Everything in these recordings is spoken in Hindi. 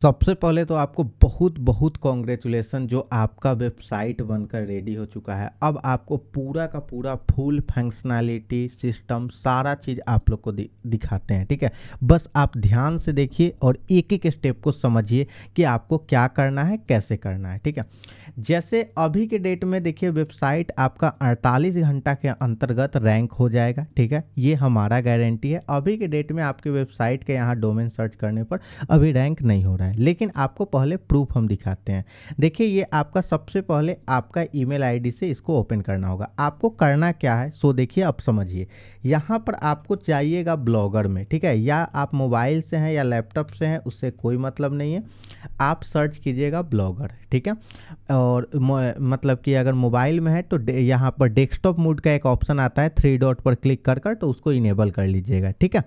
सबसे पहले तो आपको बहुत बहुत कॉन्ग्रेचुलेसन, जो आपका वेबसाइट बनकर रेडी हो चुका है। अब आपको पूरा का पूरा फुल फंक्शनैलिटी सिस्टम सारा चीज़ आप लोग को दिखाते हैं, ठीक है। बस आप ध्यान से देखिए और एक एक स्टेप को समझिए कि आपको क्या करना है, कैसे करना है, ठीक है। जैसे अभी के डेट में देखिए, वेबसाइट आपका 48 घंटा के अंतर्गत रैंक हो जाएगा, ठीक है। ये हमारा गारंटी है। अभी के डेट में आपके वेबसाइट के यहाँ डोमेन सर्च करने पर अभी रैंक नहीं हो रहा है, लेकिन आपको पहले प्रूफ हम दिखाते हैं। देखिए, ये आपका सबसे पहले आपका ईमेल आईडी से इसको ओपन करना होगा। आपको करना क्या है, सो देखिए, अब समझिए। यहाँ पर आपको चाहिएगा ब्लॉगर में, ठीक है। या आप मोबाइल से हैं या लैपटॉप से हैं, उससे कोई मतलब नहीं है। आप सर्च कीजिएगा ब्लॉगर, ठीक है। और मतलब कि अगर मोबाइल में है तो यहाँ पर डेस्कटॉप मोड का एक ऑप्शन आता है, थ्री डॉट पर क्लिक कर कर, तो उसको इनेबल कर लीजिएगा, ठीक है।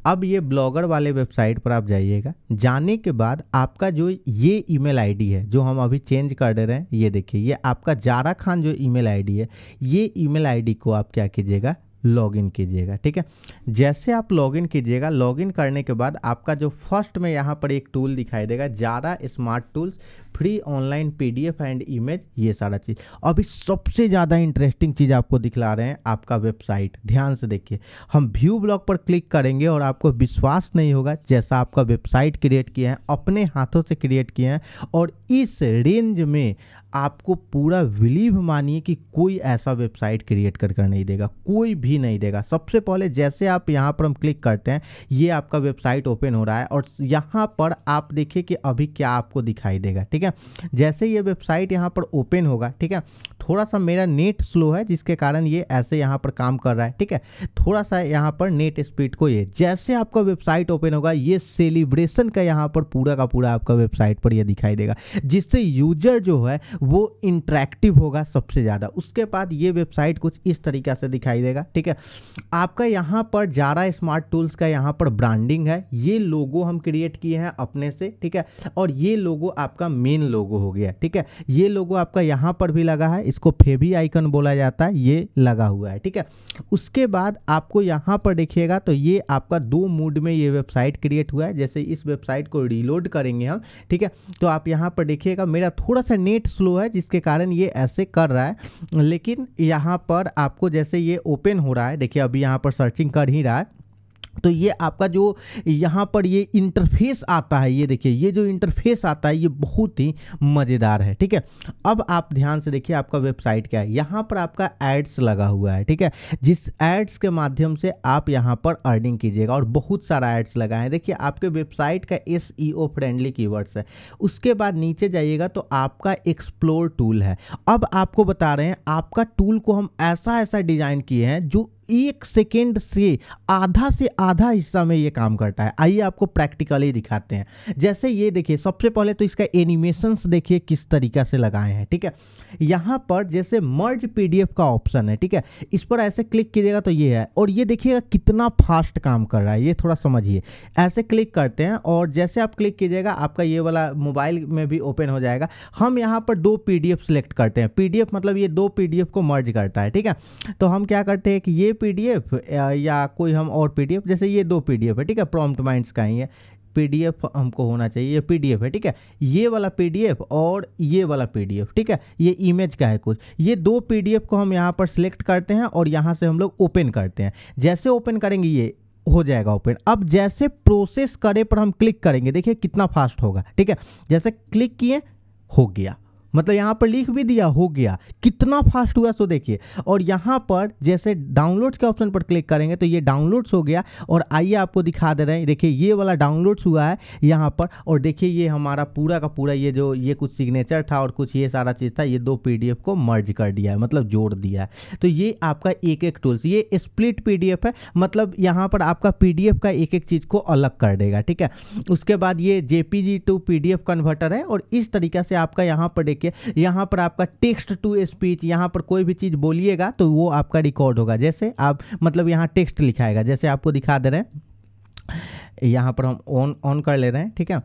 अब ये ब्लॉगर वाले वेबसाइट पर आप जाइएगा। जाने के बाद आपका जो ये ईमेल आईडी है, जो हम अभी चेंज कर दे रहे हैं, ये देखिए, ये आपका जारा खान जो ईमेल आईडी है, ये ईमेल आईडी को आप क्या कीजिएगा, लॉगिन कीजिएगा, ठीक है। जैसे आप लॉगिन कीजिएगा, लॉगिन करने के बाद आपका जो फर्स्ट में यहाँ पर एक टूल दिखाई देगा, जारा smart tools free online PDF and image, ये सारा चीज़। अभी सबसे ज़्यादा इंटरेस्टिंग चीज़ आपको दिखला रहे हैं, आपका वेबसाइट। ध्यान से देखिए, हम व्यू ब्लॉग पर क्लिक करेंगे और आपको विश्वास नहीं होगा, जैसा आपका वेबसाइट क्रिएट किए हैं, अपने हाथों से क्रिएट किए हैं, और इस रेंज में आपको पूरा बिलीव मानिए कि कोई ऐसा वेबसाइट क्रिएट कर कर नहीं देगा, कोई भी नहीं देगा। सबसे पहले जैसे आप यहाँ पर हम क्लिक करते हैं, ये आपका वेबसाइट ओपन हो रहा है, और यहाँ पर आप देखिए कि अभी क्या आपको दिखाई देगा, ठीक है। जैसे ये वेबसाइट यहाँ पर ओपन होगा, ठीक है, थोड़ा सा मेरा नेट स्लो है जिसके कारण ये ऐसे यहाँ पर काम कर रहा है, ठीक है। थोड़ा सा यहाँ पर नेट स्पीड को, ये जैसे आपका वेबसाइट ओपन होगा, ये सेलिब्रेशन का यहाँ पर पूरा का पूरा आपका वेबसाइट पर ये दिखाई देगा, जिससे यूजर जो है वो इंटरेक्टिव होगा सबसे ज़्यादा। उसके बाद ये वेबसाइट कुछ इस तरीके से दिखाई देगा, ठीक है। आपका यहाँ पर जारा स्मार्ट टूल्स का यहाँ पर ब्रांडिंग है, ये लोगो हम क्रिएट किए हैं अपने से, ठीक है। और ये लोगो आपका मेन लोगो हो गया, ठीक है। ये लोगो आपका यहाँ पर भी लगा है, इसको फेवी आइकन बोला जाता है, ये लगा हुआ है, ठीक है। उसके बाद आपको यहाँ पर देखिएगा तो ये आपका दो मोड में ये वेबसाइट क्रिएट हुआ है। जैसे इस वेबसाइट को रीलोड करेंगे हम, ठीक है, तो आप यहाँ पर देखिएगा, मेरा थोड़ा सा नेट स्लो है जिसके कारण ये ऐसे कर रहा है, लेकिन यहाँ पर आपको जैसे ये ओपन हो रहा है, देखिए अभी यहाँ पर सर्चिंग कर ही रहा है, तो ये आपका जो यहाँ पर ये इंटरफेस आता है, ये देखिए, ये जो इंटरफेस आता है ये बहुत ही मज़ेदार है, ठीक है। अब आप ध्यान से देखिए, आपका वेबसाइट क्या है, यहाँ पर आपका एड्स लगा हुआ है, ठीक है। जिस एड्स के माध्यम से आप यहाँ पर अर्निंग कीजिएगा, और बहुत सारा एड्स लगा है। देखिए, आपके वेबसाइट का एसईओ फ्रेंडली कीवर्ड्स है। उसके बाद नीचे जाइएगा तो आपका एक्सप्लोर टूल है। अब आपको बता रहे हैं, आपका टूल को हम ऐसा ऐसा डिजाइन किए हैं जो 1 सेकेंड से आधा हिस्सा में ये काम करता है। आइए आपको प्रैक्टिकली दिखाते हैं। जैसे ये देखिए, सबसे पहले तो इसका एनिमेशंस देखिए किस तरीके से लगाए हैं, ठीक है। यहाँ पर जैसे मर्ज पीडीएफ का ऑप्शन है, ठीक है, इस पर ऐसे क्लिक कीजिएगा तो ये है, और ये देखिएगा कितना फास्ट काम कर रहा है, ये थोड़ा समझिए। ऐसे क्लिक करते हैं और जैसे आप क्लिक कीजिएगा, आपका ये वाला मोबाइल में भी ओपन हो जाएगा। हम यहाँ पर दो पीडीएफ सेलेक्ट करते हैं, पीडीएफ मतलब ये दो पीडीएफ को मर्ज करता है, ठीक है। तो हम क्या करते हैं कि ये पीडीएफ या कोई हम और पीडीएफ, जैसे ये दो पीडीएफ है, ठीक है, प्रॉम्प्ट माइंड्स का ही है, पीडीएफ हमको होना चाहिए, ये पीडीएफ है, ठीक है। ये वाला पीडीएफ और ये वाला पीडीएफ, ठीक है, ये इमेज का है कुछ। ये दो पीडीएफ को हम यहाँ पर सिलेक्ट करते हैं और यहाँ से हम लोग ओपन करते हैं। जैसे ओपन करेंगे ये हो जाएगा ओपन। अब जैसे प्रोसेस करे पर हम क्लिक करेंगे, देखिए कितना फास्ट होगा, ठीक है। जैसे क्लिक किए, हो गया, मतलब यहाँ पर लिख भी दिया, हो गया, कितना फास्ट हुआ सो देखिए। और यहाँ पर जैसे डाउनलोड्स के ऑप्शन पर क्लिक करेंगे तो ये डाउनलोड्स हो गया, और आइए आपको दिखा दे रहे हैं, देखिए ये वाला डाउनलोड्स हुआ है यहाँ पर, और देखिए ये हमारा पूरा का पूरा ये जो ये कुछ सिग्नेचर था और कुछ ये सारा चीज़ था, ये दो पीडीएफ को मर्ज कर दिया है, मतलब जोड़ दिया है। तो ये आपका एक एक टूल्स, ये स्प्लिट पीडीएफ है, मतलब यहाँ पर आपका पीडीएफ का एक एक चीज़ को अलग कर देगा, ठीक है। उसके बाद ये जेपीजी टू पीडीएफ कन्वर्टर है, और इस तरीके से आपका यहाँ पर देखिए, यहाँ पर आपका टेक्स्ट टू स्पीच, यहाँ पर कोई भी चीज़ बोलिएगा तो वो आपका रिकॉर्ड होगा। जैसे आप मतलब यहाँ टेक्स्ट लिखाएगा, जैसे आपको दिखा दे रहे हैं, यहाँ पर हम ऑन ऑन कर ले रहे हैं, ठीक है।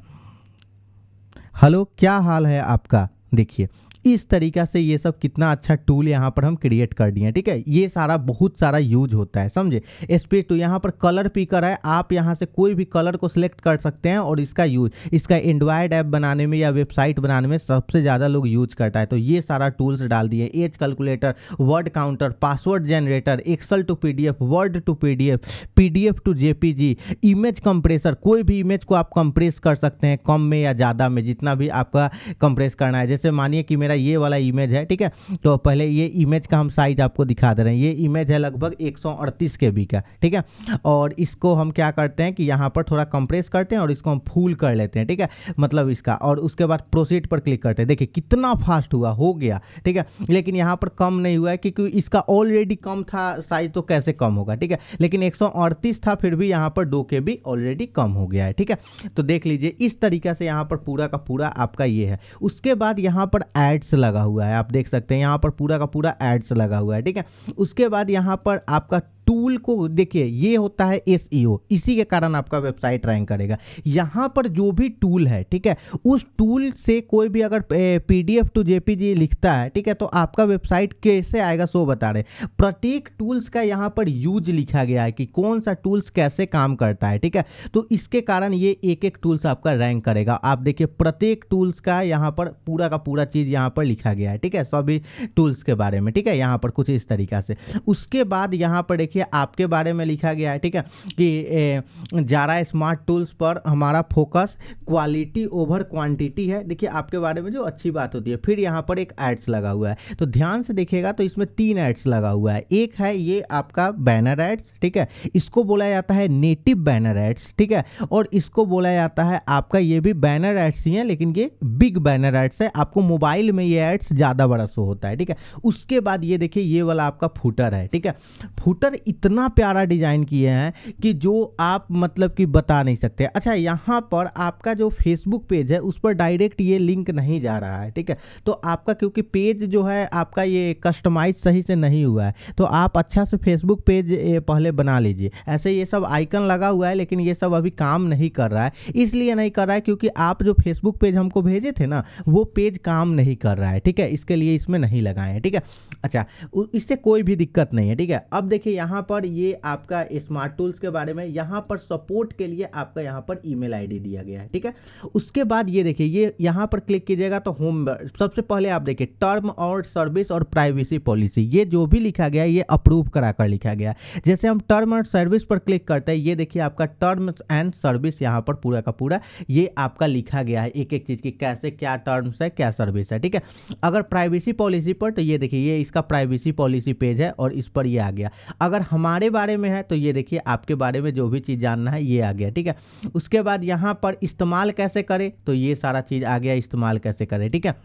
हेलो, क्या हाल है आपका, देखिए इस तरीका से ये सब कितना अच्छा टूल यहाँ पर हम क्रिएट कर दिए हैं, ठीक है। ये सारा बहुत सारा यूज होता है, समझे। स्पेस टू यहाँ पर कलर पिकर है, आप यहाँ से कोई भी कलर को सिलेक्ट कर सकते हैं और इसका यूज इसका एंड्रॉयड ऐप बनाने में या वेबसाइट बनाने में सबसे ज़्यादा लोग यूज करता है। तो ये सारा टूल्स डाल दिए, age calculator, word counter, password generator, excel to PDF, word to PDF, PDF to JPG, image compressor, कोई भी इमेज को आप कंप्रेस कर सकते हैं कम में या ज़्यादा में, जितना भी आपका कंप्रेस करना है। जैसे मानिए कि मेरा ये वाला इमेज है, ठीक है, तो पहले ये इमेज का हम साइज आपको दिखा दे रहे हैं। ये इमेज है लगभग 138 KB का, ठीक है। और इसको हम क्या करते हैं कि यहाँ पर थोड़ा कंप्रेस करते हैं और इसको हम फुल कर लेते हैं, ठीक है, मतलब इसका, और उसके बाद प्रोसीड पर क्लिक करते हैं। देखिए कितना फास्ट हुआ, हो गया, ठीक है। लेकिन यहाँ पर कम नहीं हुआ है क्योंकि इसका ऑलरेडी कम था साइज, तो कैसे कम होगा, ठीक है। लेकिन 138 था, फिर भी यहाँ पर 2 KB ऑलरेडी कम हो गया है, ठीक है। तो देख लीजिए इस तरीका से यहाँ पर पूरा का पूरा आपका ये है। उसके बाद यहाँ पर एड्स लगा हुआ है, आप देख सकते हैं यहाँ पर पूरा का पूरा एड्स लगा हुआ है, ठीक है। उसके बाद यहाँ पर आपका टूल को देखिए, ये होता है SEO, इसी के कारण आपका वेबसाइट रैंक करेगा। यहाँ पर जो भी टूल है, ठीक है, उस टूल से कोई भी अगर PDF टू JPG लिखता है, ठीक है, तो आपका वेबसाइट कैसे आएगा सो बता रहे। प्रत्येक टूल्स का यहाँ पर यूज लिखा गया है कि कौन सा टूल्स कैसे काम करता है, ठीक है। तो इसके कारण ये एक एक टूल्स आपका रैंक करेगा। आप देखिए प्रत्येक टूल्स का यहाँ पर पूरा का पूरा चीज़ यहाँ पर लिखा गया है, ठीक है, सभी टूल्स के बारे में, ठीक है, यहाँ पर कुछ इस तरीका से। उसके बाद यहाँ पर देखिए आपके बारे में लिखा गया है, ठीक है, कि जारा स्मार्ट टूल्स पर हमारा फोकस क्वालिटी ओवर क्वांटिटी है। देखिए आपके बारे में जो अच्छी बात होती है। फिर यहाँ पर एक एड्स लगा हुआ है, तो ध्यान से देखिएगा तो इसमें 3 एड्स लगा हुआ है। एक है ये आपका बैनर एड्स, ठीक है, इसको बोला जाता है नेटिव बैनर एड्स, ठीक है, और इसको बोला जाता है आपका, ये भी बैनर एड्स ही है लेकिन ये बिग बैनर एड्स है, आपको मोबाइल में ये एड्स ज़्यादा बड़ा शो होता है, ठीक है। उसके बाद ये देखिए ये वाला आपका फुटर है, ठीक है। फुटर इतना प्यारा डिजाइन किए हैं कि जो आप मतलब कि बता नहीं सकते। अच्छा, यहाँ पर आपका जो फेसबुक पेज है उस पर डायरेक्ट ये लिंक नहीं जा रहा है, ठीक है। तो आपका क्योंकि पेज जो है आपका ये कस्टमाइज सही से नहीं हुआ है, तो आप अच्छा से फेसबुक पेज पहले बना लीजिए। ऐसे ये सब आइकन लगा हुआ है लेकिन ये सब अभी काम नहीं कर रहा है। इसलिए नहीं कर रहा है क्योंकि आप जो फेसबुक पेज हमको भेजे थे ना, वो पेज काम नहीं कर रहा है, ठीक है, इसके लिए इसमें नहीं लगाए हैं, ठीक है। अच्छा, इससे कोई भी दिक्कत नहीं है, ठीक है। अब देखिए यहाँ पर ये आपका स्मार्ट टूल्स के बारे में, यहाँ पर सपोर्ट के लिए आपका यहाँ पर ईमेल आईडी दिया गया है, ठीक है। उसके बाद ये देखिए ये यहाँ पर क्लिक कीजिएगा तो होम, सबसे पहले आप देखिए टर्म और सर्विस और प्राइवेसी पॉलिसी, ये जो भी लिखा गया है ये अप्रूव करा कर लिखा गया है। जैसे हम टर्म और सर्विस पर क्लिक करते हैं, ये देखिए आपका टर्म्स एंड सर्विस यहाँ पर पूरा का पूरा ये आपका लिखा गया है, एक एक चीज़ की कैसे क्या टर्म्स है क्या सर्विस है, ठीक है। अगर प्राइवेसी पॉलिसी पर तो ये देखिए ये इसका प्राइवेसी पॉलिसी पेज है और इस पर ये आ गया। अगर हमारे बारे में है तो ये देखिए आपके बारे में जो भी चीज़ जानना है ये आ गया, ठीक है। उसके बाद यहाँ पर इस्तेमाल कैसे करें तो ये सारा चीज़ आ गया, इस्तेमाल कैसे करें, ठीक है।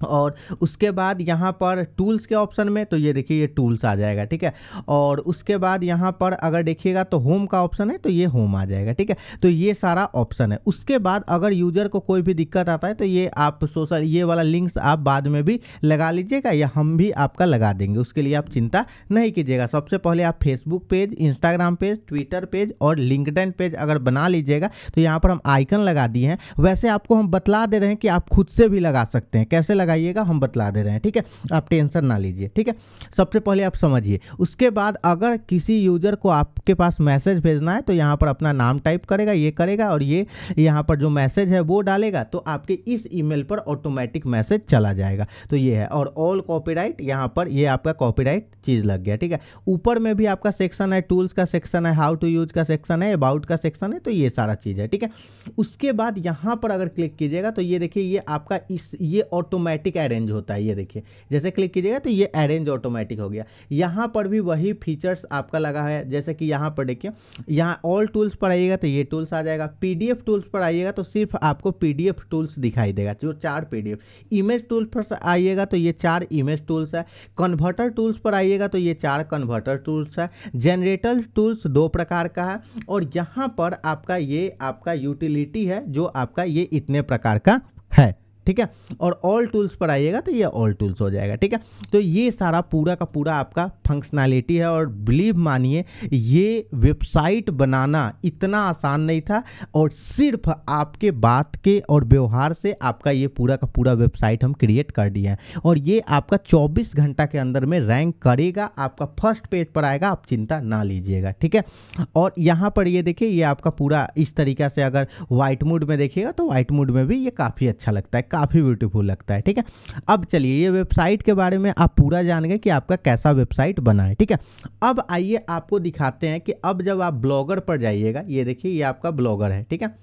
और उसके बाद यहाँ पर टूल्स के ऑप्शन में तो ये देखिए ये टूल्स आ जाएगा, ठीक है। और उसके बाद यहाँ पर अगर देखिएगा तो होम का ऑप्शन है तो ये होम आ जाएगा, ठीक है। तो ये सारा ऑप्शन है। उसके बाद अगर यूजर को कोई भी दिक्कत आता है तो ये आप सोशल ये वाला लिंक्स आप बाद में भी लगा लीजिएगा या हम भी आपका लगा देंगे, उसके लिए आप चिंता नहीं कीजिएगा। सबसे पहले आप Facebook page, Instagram page, Twitter page और लिंक्डइन पेज अगर बना लीजिएगा तो यहाँ पर हम आइकन लगा दिए हैं। वैसे आपको हम बतला दे रहे हैं कि आप खुद से भी लगा सकते हैं, कैसे लगाइएगा हम बतला दे रहे हैं, ठीक है, आप टेंशन ना लीजिए, ठीक है। सबसे पहले आप समझिए। उसके बाद अगर किसी यूजर को आपके पास मैसेज भेजना है तो यहाँ पर अपना नाम टाइप करेगा, ये करेगा और ये यहाँ पर जो मैसेज है वो डालेगा तो आपके इस ईमेल पर ऑटोमेटिक मैसेज चला जाएगा। तो ये है। और ऑल कॉपीराइट यहाँ पर ये आपका कॉपीराइट चीज़ लग गया, ठीक है। ऊपर में भी आपका सेक्शन है, टूल्स का सेक्शन है, हाउ टू यूज का सेक्शन है, अबाउट का सेक्शन है, तो ये सारा चीज़ है, ठीक है। उसके बाद यहाँ पर अगर क्लिक कीजिएगा तो ये देखिए ये आपका ये ऑटोमेटिक अरेंज होता है, ये देखिए जैसे क्लिक कीजिएगा तो ये अरेंज ऑटोमेटिक हो गया। यहाँ पर भी वही फीचर्स आपका लगा है, जैसे कि यहाँ पर देखिए यहाँ ऑल टूल्स पर आइएगा तो ये टूल्स आ जाएगा, पीडीएफ टूल्स पर आइएगा तो सिर्फ आपको पीडीएफ टूल्स दिखाई देगा, जो 4 पीडीएफ। इमेज टूल्स पर आइएगा तो ये 4 इमेज टूल्स है। कन्वर्टर टूल्स पर आइएगा तो ये 4 कन्वर्टर टूल्स है। जनरेटर टूल्स 2 प्रकार का है और यहाँ पर आपका ये आपका यूटिलिटी है जो आपका ये इतने प्रकार का है, ठीक है। और ऑल टूल्स पर आइएगा तो ये ऑल टूल्स हो जाएगा, ठीक है। तो ये सारा पूरा का पूरा आपका फंक्शनैलिटी है, और बिलीव मानिए ये वेबसाइट बनाना इतना आसान नहीं था, और सिर्फ आपके बात के और व्यवहार से आपका ये पूरा का पूरा वेबसाइट हम क्रिएट कर दिए हैं, और ये आपका 24 घंटा के अंदर में रैंक करेगा, आपका फर्स्ट पेज पर आएगा, आप चिंता ना लीजिएगा, ठीक है। और यहाँ पर ये देखिए, ये आपका पूरा इस तरीका से अगर वाइट मोड में देखिएगा तो वाइट मोड में भी ये काफ़ी अच्छा लगता है, काफ़ी ब्यूटीफुल लगता है, ठीक है। अब चलिए ये वेबसाइट के बारे में आप पूरा जान गए कि आपका कैसा वेबसाइट बना है, ठीक है। अब आइए आपको दिखाते हैं कि अब जब आप ब्लॉगर पर जाइएगा, ये देखिए ये आपका ब्लॉगर है, ठीक है।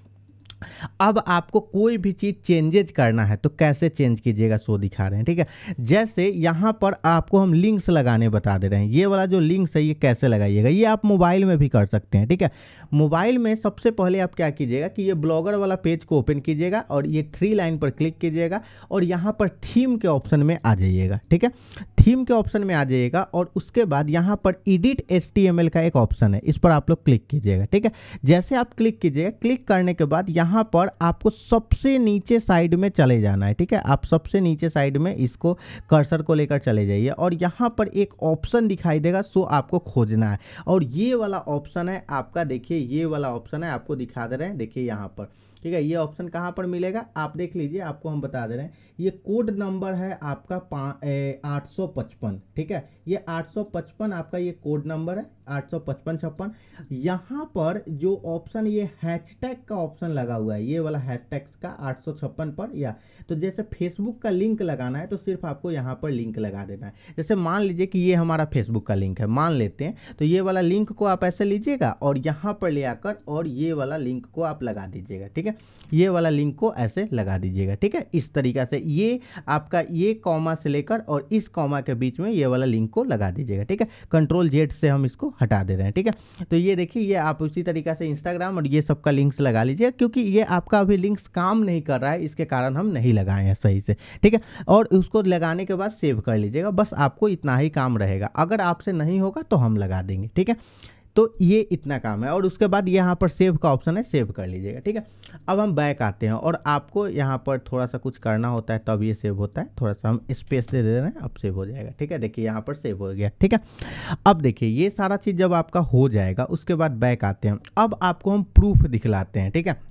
अब आपको कोई भी चीज़ चेंजेज करना है तो कैसे चेंज कीजिएगा सो दिखा रहे हैं, ठीक है। जैसे यहाँ पर आपको हम लिंक्स लगाने बता दे रहे हैं, ये वाला जो लिंक्स है ये कैसे लगाइएगा, ये आप मोबाइल में भी कर सकते हैं, ठीक है। मोबाइल में सबसे पहले आप क्या कीजिएगा कि ये ब्लॉगर वाला पेज को ओपन कीजिएगा और ये 3 लाइन पर क्लिक कीजिएगा और यहाँ पर थीम के ऑप्शन में आ जाइएगा, ठीक है। थीम के ऑप्शन में आ जाइएगा और उसके बाद यहाँ पर एडिट HTML का एक ऑप्शन है, इस पर आप लोग क्लिक कीजिएगा, ठीक है। जैसे आप क्लिक कीजिएगा, क्लिक करने के बाद यहाँ पर आपको सबसे नीचे साइड में चले जाना है, ठीक है। आप सबसे नीचे साइड में इसको कर्सर को लेकर चले जाइए और यहाँ पर एक ऑप्शन दिखाई देगा, सो आपको खोजना है, और ये वाला ऑप्शन है आपका, देखिए ये वाला ऑप्शन है, आपको दिखा दे रहे हैं, देखिए यहाँ पर, ठीक है। ये ऑप्शन कहाँ पर मिलेगा आप देख लीजिए, आपको हम बता दे रहे हैं, ये कोड नंबर है आपका 855, ठीक है। ये 855 आपका ये कोड नंबर है, 85556। यहाँ पर जो ऑप्शन ये हैशटैग का ऑप्शन लगा हुआ है, ये वाला हैशटैग का 856 पर, या तो जैसे फेसबुक का लिंक लगाना है तो सिर्फ आपको यहाँ पर लिंक लगा देना है। जैसे मान लीजिए कि ये हमारा फेसबुक का लिंक है, मान लेते हैं, तो ये वाला लिंक को आप ऐसे लीजिएगा और यहाँ पर ले आकर और ये वाला लिंक को आप लगा दीजिएगा, ठीक है। ये वाला लिंक को ऐसे लगा दीजिएगा, ठीक है। इस तरीका से ये आपका ये कॉमा से लेकर और इस कॉमा के बीच में ये वाला लिंक को लगा दीजिएगा, ठीक है। Ctrl+Z से हम इसको हटा दे रहे हैं, ठीक है। तो ये देखिए, ये आप उसी तरीका से इंस्टाग्राम और ये सब का लिंक्स लगा लीजिए, क्योंकि ये आपका अभी लिंक्स काम नहीं कर रहा है, इसके कारण हम नहीं लगाए हैं सही से, ठीक है। और उसको लगाने के बाद सेव कर लीजिएगा, बस आपको इतना ही काम रहेगा, अगर आपसे नहीं होगा तो हम लगा देंगे, ठीक है। तो ये इतना काम है, और उसके बाद यहाँ पर सेव का ऑप्शन है, सेव कर लीजिएगा, ठीक है। अब हम बैक आते हैं और आपको यहाँ पर थोड़ा सा कुछ करना होता है तब ये सेव होता है, थोड़ा सा हम स्पेस दे रहे हैं, अब सेव हो जाएगा, ठीक है। देखिए यहाँ पर सेव हो गया, ठीक है। अब देखिए ये सारा चीज़ जब आपका हो जाएगा उसके बाद बैक आते हैं, अब आपको हम प्रूफ दिखलाते हैं, ठीक है।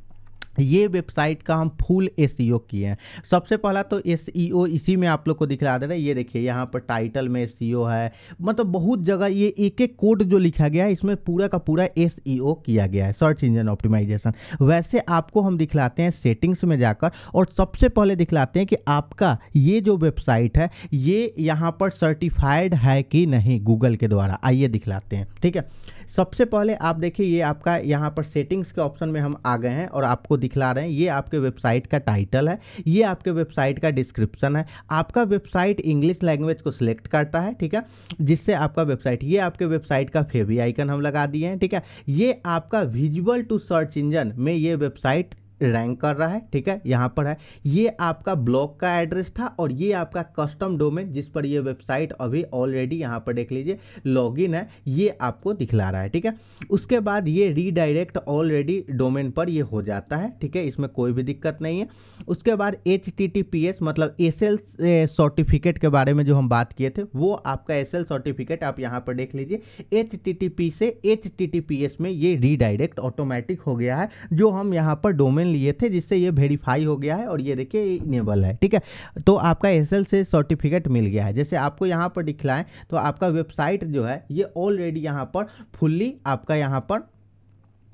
ये वेबसाइट का हम फुल SEO किए हैं। सबसे पहला तो SEO इसी में आप लोग को दिखला दे रहा है, ये देखिए यहाँ पर टाइटल में SEO है, मतलब बहुत जगह ये एक एक कोड जो लिखा गया है इसमें पूरा का पूरा SEO किया गया है, सर्च इंजन ऑप्टिमाइजेशन। वैसे आपको हम दिखलाते हैं सेटिंग्स में जाकर, और सबसे पहले दिखलाते हैं कि आपका ये जो वेबसाइट है ये यहाँ पर सर्टिफाइड है कि नहीं गूगल के द्वारा, आइए दिखलाते हैं, ठीक है। सबसे पहले आप देखिए ये आपका यहाँ पर सेटिंग्स के ऑप्शन में हम आ गए हैं और आपको दिखला रहे हैं, ये आपके वेबसाइट का टाइटल है, ये आपके वेबसाइट का डिस्क्रिप्शन है, आपका वेबसाइट इंग्लिश लैंग्वेज को सिलेक्ट करता है, ठीक है, जिससे आपका वेबसाइट, ये आपके वेबसाइट का फेवी आइकन हम लगा दिए हैं, ठीक है। ये आपका विजुअल टू सर्च इंजन में ये वेबसाइट रैंक कर रहा है, ठीक है, यहाँ पर है। ये आपका ब्लॉग का एड्रेस था और ये आपका कस्टम डोमेन जिस पर ये वेबसाइट अभी ऑलरेडी यहाँ पर देख लीजिए लॉगिन है, ये आपको दिखला रहा है, ठीक है। उसके बाद ये रीडायरेक्ट ऑलरेडी डोमेन पर ये हो जाता है, ठीक है, इसमें कोई भी दिक्कत नहीं है। उसके बाद HTTPS मतलब SL सर्टिफिकेट के बारे में जो हम बात किए थे, वो आपका SL सर्टिफिकेट आप यहाँ पर देख लीजिए, HTTP से HTTPS में ये रीडायरेक्ट ऑटोमेटिक हो गया है, जो हम यहाँ पर डोमेन लिए थे, जिससे ये वेरीफाई हो गया है और ये देखिए इनेबल है, ठीक है। तो आपका SL से सर्टिफिकेट मिल गया है। जैसे आपको यहाँ पर दिखलाएं तो आपका वेबसाइट जो है ये ऑलरेडी यहाँ पर फुल्ली आपका यहाँ पर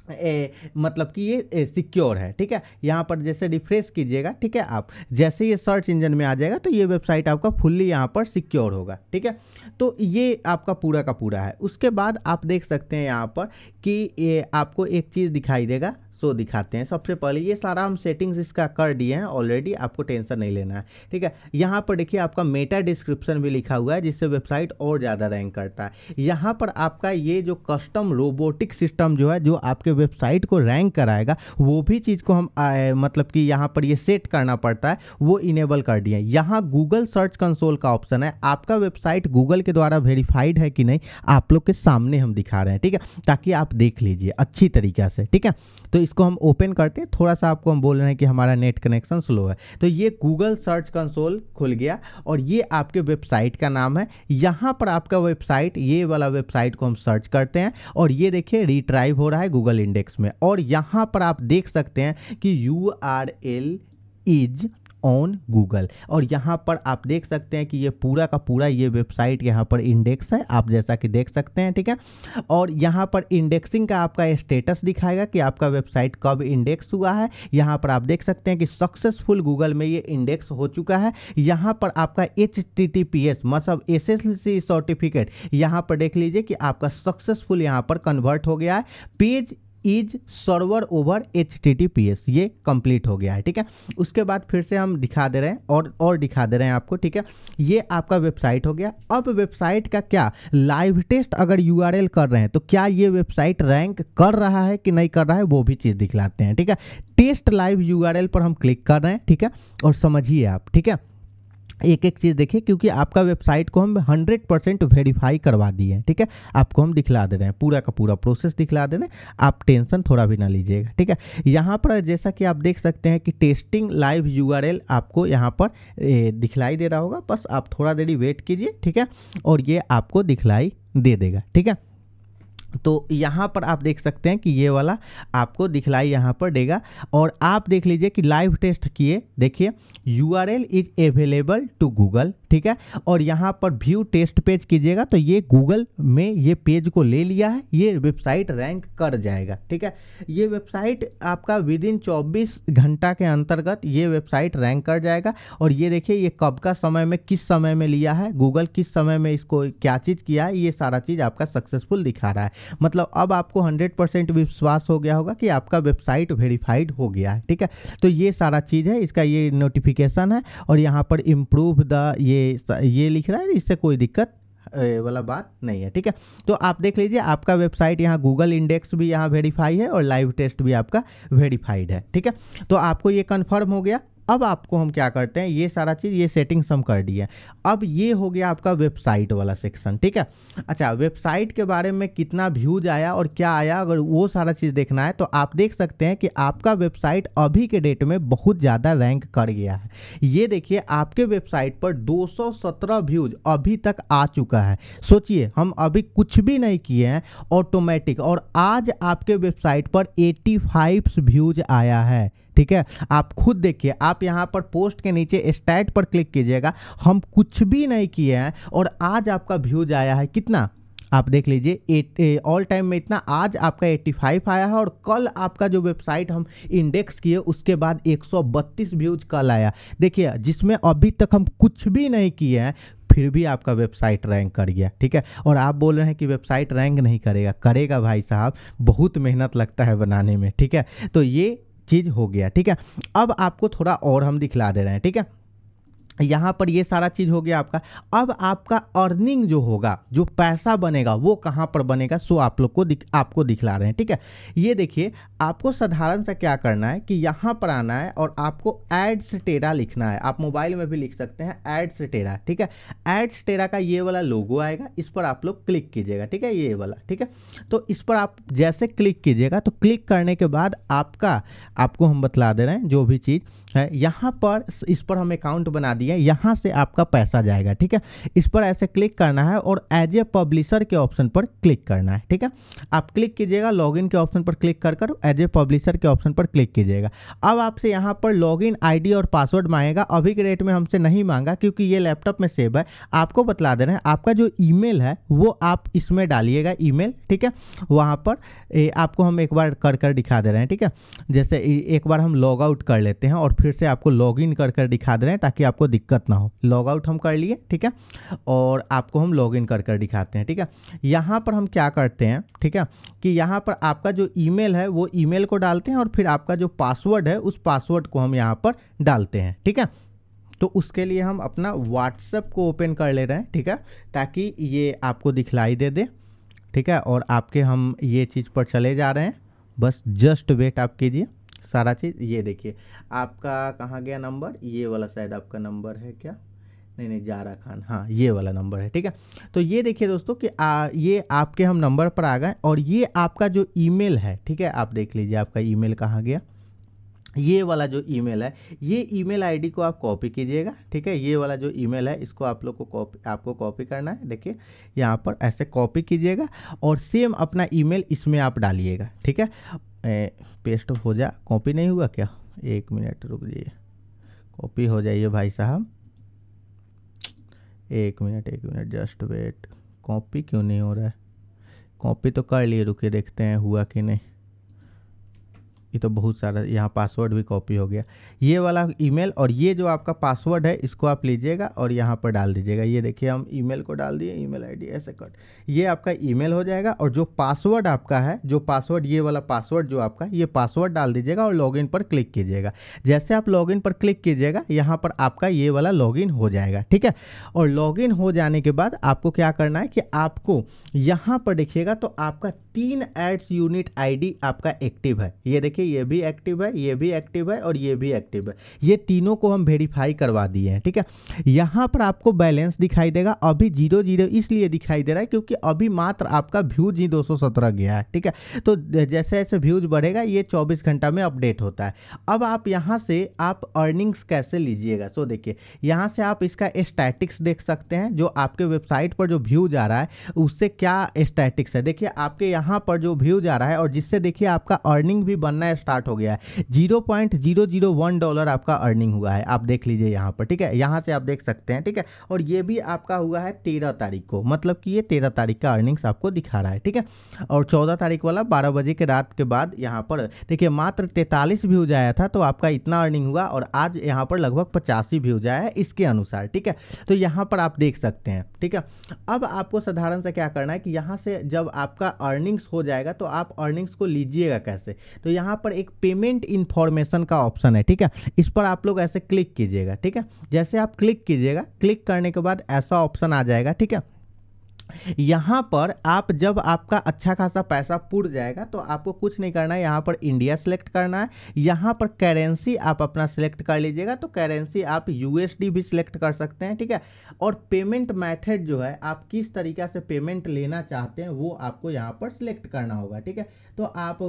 मतलब कि ये सिक्योर है, ठीक है। यहाँ पर जैसे रिफ्रेश कीजिएगा, ठीक है, आप जैसे ये सर्च इंजन में आ जाएगा तो ये वेबसाइट आपका फुल्ली यहाँ पर सिक्योर होगा, ठीक है। तो ये आपका पूरा का पूरा है। उसके बाद आप देख सकते हैं यहाँ पर कि ये आपको एक चीज़ दिखाई देगा, सो दिखाते हैं। सबसे पहले ये सारा हम सेटिंग्स इसका कर दिए हैं ऑलरेडी, आपको टेंशन नहीं लेना है, ठीक है। यहाँ पर देखिए आपका मेटा डिस्क्रिप्शन भी लिखा हुआ है, जिससे वेबसाइट और ज़्यादा रैंक करता है। यहाँ पर आपका ये जो कस्टम रोबोटिक सिस्टम जो है, जो आपके वेबसाइट को रैंक कराएगा, वो भी चीज़ को हम मतलब कि यहाँ पर ये सेट करना पड़ता है, वो इनेबल कर दिए। यहाँ गूगल सर्च कंसोल का ऑप्शन है, आपका वेबसाइट गूगल के द्वारा वेरीफाइड है कि नहीं आप लोग के सामने हम दिखा रहे हैं, ठीक है, ताकि आप देख लीजिए अच्छी तरीक़ा से, ठीक है। तो इसको हम ओपन करते हैं, थोड़ा सा आपको हम बोल रहे हैं कि हमारा नेट कनेक्शन स्लो है। तो ये गूगल सर्च कंसोल खुल गया और ये आपके वेबसाइट का नाम है। यहाँ पर आपका वेबसाइट, ये वाला वेबसाइट को हम सर्च करते हैं और ये देखिए रिट्राइव हो रहा है गूगल इंडेक्स में। और यहाँ पर आप देख सकते हैं कि URL इज ऑन गूगल, और यहाँ पर आप देख सकते हैं कि ये पूरा का पूरा ये वेबसाइट यहाँ पर इंडेक्स है, आप जैसा कि देख सकते हैं, ठीक है। और यहाँ पर इंडेक्सिंग का आपका स्टेटस दिखाएगा कि आपका वेबसाइट कब इंडेक्स हुआ है। यहाँ पर आप देख सकते हैं कि सक्सेसफुल गूगल में ये इंडेक्स हो चुका है। यहाँ पर आपका HTTPS मतलब SSL सर्टिफिकेट यहाँ पर देख लीजिए कि आपका सक्सेसफुल यहाँ पर कन्वर्ट हो गया है। Page is server over HTTPS ये कंप्लीट हो गया है, ठीक है। उसके बाद फिर से हम दिखा दे रहे हैं और दिखा दे रहे हैं आपको, ठीक है। ये आपका वेबसाइट हो गया। अब वेबसाइट का क्या लाइव टेस्ट अगर URL कर रहे हैं तो क्या ये वेबसाइट रैंक कर रहा है कि नहीं कर रहा है, वो भी चीज़ दिखलाते हैं, ठीक है। टेस्ट लाइव URL पर हम क्लिक कर रहे हैं, ठीक है, और समझिए आप, ठीक है, एक एक चीज़ देखिए, क्योंकि आपका वेबसाइट को हम 100% वेरीफाई करवा दिए हैं, ठीक है। आपको हम दिखला दे रहे हैं, पूरा का पूरा प्रोसेस दिखला दे रहे हैं, आप टेंशन थोड़ा भी ना लीजिएगा, ठीक है। यहाँ पर जैसा कि आप देख सकते हैं कि टेस्टिंग लाइव URL आपको यहाँ पर दिखलाई दे रहा होगा, बस आप थोड़ा देरी वेट कीजिए, ठीक है, और ये आपको दिखलाई दे देगा, ठीक है। तो यहाँ पर आप देख सकते हैं कि ये वाला आपको दिखलाई यहाँ पर देगा। और आप देख लीजिए कि लाइव टेस्ट किए, देखिए URL is available to Google, ठीक है। और यहाँ पर व्यू टेस्ट पेज कीजिएगा तो ये गूगल में ये पेज को ले लिया है, ये वेबसाइट रैंक कर जाएगा, ठीक है। ये वेबसाइट आपका विदिन 24 घंटा के अंतर्गत ये वेबसाइट रैंक कर जाएगा। और ये देखिए ये कब का समय में, किस समय में लिया है गूगल, किस समय में इसको क्या चीज़ किया है, ये सारा चीज़ आपका सक्सेसफुल दिखा रहा है। मतलब अब आपको 100% विश्वास हो गया होगा कि आपका वेबसाइट वेरीफाइड हो गया है, ठीक है। तो ये सारा चीज़ है, इसका ये नोटिफिकेशन है। और यहाँ पर इम्प्रूव द ये लिख रहा है, इससे कोई दिक्कत वाला बात नहीं है, ठीक है। तो आप देख लीजिए आपका वेबसाइट यहाँ गूगल इंडेक्स भी यहाँ वेरीफाई है और लाइव टेस्ट भी आपका वेरीफाइड है, ठीक है। तो आपको ये कन्फर्म हो गया। अब आपको हम क्या करते हैं, ये सारा चीज़ ये सेटिंग्स हम कर दिए। अब ये हो गया आपका वेबसाइट वाला सेक्शन, ठीक है। अच्छा, वेबसाइट के बारे में कितना व्यूज आया और क्या आया, अगर वो सारा चीज़ देखना है तो आप देख सकते हैं कि आपका वेबसाइट अभी के डेट में बहुत ज़्यादा रैंक कर गया है। ये देखिए आपके वेबसाइट पर 217 व्यूज अभी तक आ चुका है। सोचिए हम अभी कुछ भी नहीं किए हैं, ऑटोमेटिक, और आज आपके वेबसाइट पर 85 व्यूज आया है, ठीक है। आप खुद देखिए, आप यहाँ पर पोस्ट के नीचे स्टैट पर क्लिक कीजिएगा, हम कुछ भी नहीं किए हैं और आज आपका व्यूज आया है कितना, आप देख लीजिए ऑल टाइम में इतना, आज आपका 85 आया है। और कल आपका जो वेबसाइट हम इंडेक्स किए उसके बाद 132 व्यूज कल आया, देखिए, जिसमें अभी तक हम कुछ भी नहीं किए हैं फिर भी आपका वेबसाइट रैंक कर गया, ठीक है। और आप बोल रहे हैं कि वेबसाइट रैंक नहीं करेगा, करेगा भाई साहब, बहुत मेहनत लगता है बनाने में, ठीक है। तो ये चीज़ हो गया, ठीक है। अब आपको थोड़ा और हम दिखला दे रहे हैं, ठीक है। यहाँ पर ये सारा चीज़ हो गया आपका। अब आपका अर्निंग जो होगा, जो पैसा बनेगा वो कहाँ पर बनेगा, सो आप लोग को आपको दिखला रहे हैं, ठीक है। ये देखिए आपको साधारण सा क्या करना है कि यहाँ पर आना है और आपको एड्स टेरा लिखना है। आप मोबाइल में भी लिख सकते हैं एड्स टेरा, ठीक है। एड्स टेरा का ये वाला लोगो आएगा, इस पर आप लोग क्लिक कीजिएगा, ठीक है, ये वाला, ठीक है। तो इस पर आप जैसे क्लिक कीजिएगा तो क्लिक करने के बाद आपको हम बतला दे रहे हैं जो भी चीज़ है, यहाँ पर इस पर हम अकाउंट बना दिए, यहाँ से आपका पैसा जाएगा, ठीक है। इस पर ऐसे क्लिक करना है और एज ए पब्लिशर के ऑप्शन पर क्लिक करना है, ठीक है। आप क्लिक कीजिएगा, लॉगिन के ऑप्शन पर क्लिक कर एज ए पब्लिशर के ऑप्शन पर क्लिक कीजिएगा। अब आपसे यहाँ पर लॉगिन आईडी और पासवर्ड मांगेगा, अभी के रेट में हमसे नहीं मांगा क्योंकि ये लैपटॉप में सेव है। आपको बतला दे रहे हैं आपका जो ईमेल है वो आप इसमें डालिएगा, ईमेल, ठीक है। वहाँ पर आपको हम एक बार कर दिखा दे रहे हैं, ठीक है। जैसे एक बार हम लॉग आउट कर लेते हैं और फिर से आपको लॉगिन कर दिखा दे रहे हैं ताकि आपको दिक्कत ना हो। लॉग आउट हम कर लिए, ठीक है, और आपको हम लॉगिन कर दिखाते हैं, ठीक है। यहाँ पर हम क्या करते हैं, ठीक है, कि यहाँ पर आपका जो ईमेल है वो ईमेल को डालते हैं और फिर आपका जो पासवर्ड है उस पासवर्ड को हम यहाँ पर डालते हैं, ठीक है। तो उसके लिए हम अपना व्हाट्सएप को ओपन कर ले रहे हैं, ठीक है, ताकि ये आपको दिखलाई दे, ठीक है। और आपके हम ये चीज़ पर चले जा रहे हैं, बस जस्ट वेट आप कीजिए। सारा चीज़ ये देखिए आपका कहाँ गया नंबर, ये वाला शायद आपका नंबर है क्या, नहीं नहीं, जारा खान, हाँ ये वाला नंबर है, ठीक है। तो ये देखिए दोस्तों कि ये आपके हम नंबर पर आ गए, और ये आपका जो ईमेल है, ठीक है, आप देख लीजिए आपका ईमेल कहाँ गया। ये वाला जो ईमेल है, ये ईमेल आईडी को आप कॉपी कीजिएगा, ठीक है। ये वाला जो ईमेल है इसको आप लोग को आपको कॉपी करना है, देखिए यहाँ पर ऐसे कॉपी कीजिएगा, और सेम अपना ईमेल इसमें आप डालिएगा, ठीक है। पेस्ट हो जा, कॉपी नहीं हुआ क्या, 1 मिनट रुक जाइए, कॉपी हो जाइए भाई साहब, 1 मिनट जस्ट वेट। कॉपी क्यों नहीं हो रहा है, कॉपी तो कर लिए, रुकिए देखते हैं हुआ कि नहीं। ये तो बहुत सारा, यहाँ पासवर्ड भी कॉपी हो गया। ये वाला ईमेल और ये जो आपका पासवर्ड है इसको आप लीजिएगा और यहाँ पर डाल दीजिएगा। ये देखिए हम ईमेल को डाल दिए, ईमेल आईडी ऐसे कर, ये आपका ईमेल हो जाएगा। और जो पासवर्ड आपका है, जो पासवर्ड, ये वाला पासवर्ड जो आपका, ये पासवर्ड डाल दीजिएगा और लॉगिन पर क्लिक कीजिएगा। जैसे आप लॉगिन पर क्लिक कीजिएगा, यहाँ पर आपका ये वाला लॉगिन हो जाएगा, ठीक है। और लॉगिन हो जाने के बाद आपको क्या करना है कि आपको यहाँ पर देखिएगा तो आपका 3 एड्स यूनिट आईडी आपका एक्टिव है। ये देखिए ये भी एक्टिव है, ये भी एक्टिव है और ये भी एक्टिव है। ये तीनों को हम वेरीफाई करवा दिए हैं, ठीक है। यहाँ पर आपको बैलेंस दिखाई देगा, अभी 0 इसलिए दिखाई दे रहा है क्योंकि अभी मात्र आपका व्यूज ही 217 गया है, ठीक है। तो जैसे जैसे व्यूज बढ़ेगा ये 24 घंटा में अपडेट होता है। अब आप यहाँ से आप अर्निंग्स कैसे लीजिएगा, सो देखिए यहाँ से आप इसका स्टैटिक्स देख सकते हैं, जो आपके वेबसाइट पर जो व्यूज आ रहा है उससे क्या स्टैटिक्स है। देखिए आपके यहाँ पर जो व्यूज आ रहा है और जिससे देखिए आपका अर्निंग भी बनना स्टार्ट हो गया है। $0.001 आपका अर्निंग हुआ है, आप देख लीजिए यहाँ पर, ठीक है। यहाँ से आप देख सकते हैं, ठीक है। और ये भी आपका हुआ है 13 तारीख को, मतलब कि ये 13 तारीख का अर्निंग्स आपको दिखा रहा है, ठीक है। और 14 तारीख वाला 12 बजे के रात के बाद यहाँ पर देखिए मात्र 43 व्यूज आया था, तो आपका इतना अर्निंग हुआ। और आज यहाँ पर लगभग 85 व्यूज आया है इसके अनुसार, ठीक है। तो यहाँ पर आप देख सकते हैं, ठीक है। अब आपको साधारण सा क्या करना है कि यहाँ से जब आपका अर्निंग्स हो जाएगा तो आप अर्निंग्स को लीजिएगा कैसे। तो यहाँ पर एक पेमेंट इन्फॉर्मेशन का ऑप्शन है, ठीक है। इस पर आप लोग ऐसे क्लिक कीजिएगा, ठीक है। जैसे आप क्लिक कीजिएगा, क्लिक करने के बाद ऐसा ऑप्शन आ जाएगा, ठीक है। यहाँ पर आप जब आपका अच्छा खासा पैसा पुर जाएगा तो आपको कुछ नहीं करना है, यहाँ पर इंडिया सेलेक्ट करना है। यहाँ पर करेंसी आप अपना सेलेक्ट कर लीजिएगा, तो करेंसी आप यूएसडी भी सिलेक्ट कर सकते हैं, ठीक है। और पेमेंट मेथड जो है, आप किस तरीका से पेमेंट लेना चाहते हैं वो आपको यहाँ पर सिलेक्ट करना होगा, ठीक है। तो आप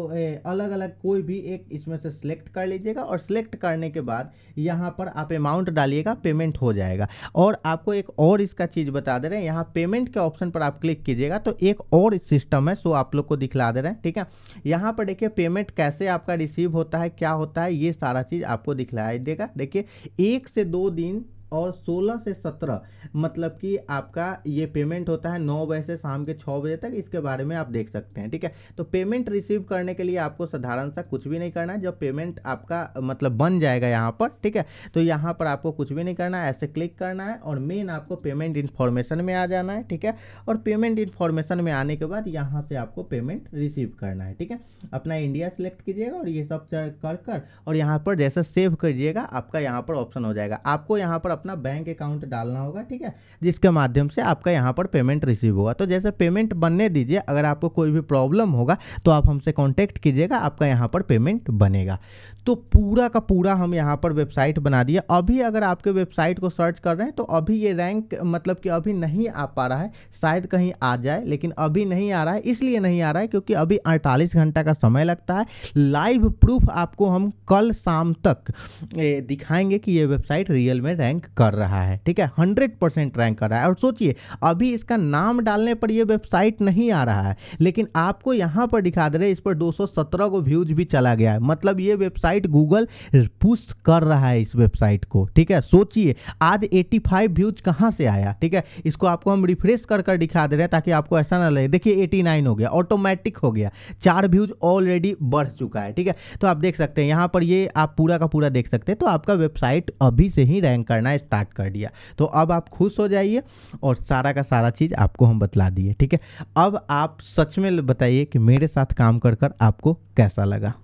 अलग अलग कोई भी एक इसमें से सिलेक्ट कर लीजिएगा, और सिलेक्ट करने के बाद यहाँ पर आप अमाउंट डालिएगा, पेमेंट हो जाएगा। और आपको एक और इसका चीज़ बता दे रहे हैं, यहाँ पेमेंट के ऑप्शन पर आप क्लिक कीजिएगा तो एक और सिस्टम है, सो आप लोग को दिखला दे रहे हैं, ठीक है। यहाँ पर देखिए पेमेंट कैसे आपका रिसीव होता है, क्या होता है, ये सारा चीज़ आपको दिखलाई देगा। देखिए 1 से 2 दिन और 16 से 17 मतलब कि आपका ये पेमेंट होता है 9 बजे से शाम के 6 बजे तक, इसके बारे में आप देख सकते हैं, ठीक है। तो पेमेंट रिसीव करने के लिए आपको साधारण सा कुछ भी नहीं करना है। जब पेमेंट आपका मतलब बन जाएगा यहाँ पर, ठीक है, तो यहाँ पर आपको कुछ भी नहीं करना है, ऐसे क्लिक करना है और मेन आपको पेमेंट इन्फॉर्मेशन में आ जाना है, ठीक है। और पेमेंट इन्फॉर्मेशन में आने के बाद यहाँ से आपको पेमेंट रिसीव करना है, ठीक है। अपना इंडिया सेलेक्ट कीजिएगा और ये सब कर और यहाँ पर जैसे सेव कीजिएगा, आपका यहाँ पर ऑप्शन हो जाएगा। आपको यहाँ पर अपना बैंक अकाउंट डालना होगा, ठीक है, जिसके माध्यम से आपका यहाँ पर पेमेंट रिसीव होगा। तो जैसे पेमेंट बनने दीजिए, अगर आपको कोई भी प्रॉब्लम होगा तो आप हमसे कांटेक्ट कीजिएगा, आपका यहाँ पर पेमेंट बनेगा। तो पूरा का पूरा हम यहाँ पर वेबसाइट बना दिया। अभी अगर आपके वेबसाइट को सर्च कर रहे हैं तो अभी ये रैंक मतलब कि अभी नहीं आ पा रहा है, शायद कहीं आ जाए, लेकिन अभी नहीं आ रहा है। इसलिए नहीं आ रहा है क्योंकि अभी 48 घंटा का समय लगता है। लाइव प्रूफ आपको हम कल शाम तक दिखाएंगे कि ये वेबसाइट रियल में रैंक कर रहा है, ठीक है, 100% रैंक कर रहा है। और सोचिए अभी इसका नाम डालने पर ये वेबसाइट नहीं आ रहा है, लेकिन आपको यहाँ पर दिखा दे रहे इस पर 217 को व्यूज भी चला गया है, मतलब ये वेबसाइट गूगल पुश कर रहा है इस वेबसाइट को, ठीक है। सोचिए आज 85 व्यूज कहाँ से आया, ठीक है। इसको आपको हम रिफ्रेश कर कर दिखा दे रहे हैं ताकि आपको ऐसा ना लगे। देखिए 89 हो गया, ऑटोमेटिक हो गया, 4 व्यूज ऑलरेडी बढ़ चुका है, ठीक है। तो आप देख सकते हैं यहाँ पर, ये आप पूरा का पूरा देख सकते हैं। तो आपका वेबसाइट अभी से ही रैंक करना स्टार्ट कर दिया। तो अब आप खुश हो जाइए और सारा का सारा चीज़ आपको हम बतला दिए, ठीक है। अब आप सच में बताइए कि मेरे साथ काम कर कर आपको कैसा लगा।